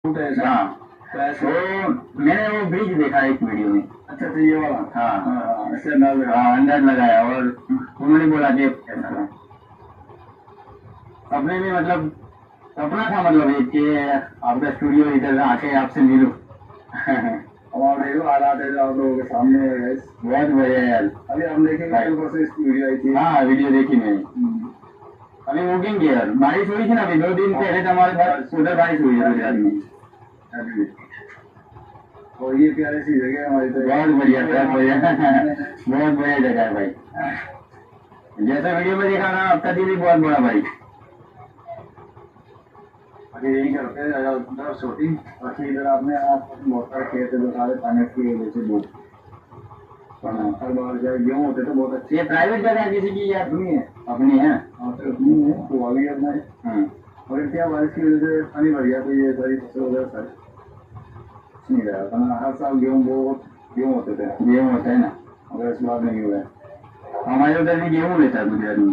हाँ, तो मैंने वो ब्रिज देखा एक वीडियो में। अच्छा तो ये वाला हाँ ऐसे अंदाज लगा। हाँ, अंदाज लगाया और उन्होंने बोला कि ऐसा था। सपने में मतलब सपना था, मतलब एक कि आपका स्टूडियो इधर आके आपसे मिलूं। अब आप देख लो हालात है जो आप लोगों के सामने है guys। बहुत बढ़िया यार। अभी हम देखेंगे कल परसों इसकी वीडियो आई थी। हाँ वीडियो देखी मैंने। अभी मुकेंगे यार, बारिश हुई थी ना अभी 2 दिन पहले तो हमारे पास उधर बारिश हुई है गुजरात में। अभी और ये प्यारी सी जगह है हमारी तो। बहुत बढ़िया बहुत बढ़िया बहुत बढ़िया जगह है भाई। जैसा वीडियो में देखा ना, आपका दिल ही बहुत बड़ा भाई। अभी यही करते हैं उधर शूटिंग, बाकी इधर आपने आप बहुत सारे खेत है जो सारे पानी की वजह से डूब हर बार जब गेहूँ होते तो बहुत अच्छे। ये प्राइवेट जगह है किसी की या अपनी है अपनी है? अपनी है तो आ गया अपना है। और क्या बारिश की वजह से पानी भर गया तो ये सारी फसल वगैरह सारी कुछ नहीं रहा, वरना हर साल गेहूँ होते थे। गेहूँ होता है ना, मगर इस बार नहीं हुआ है। हमारे उधर भी गेहूँ लेता है गुजरात में।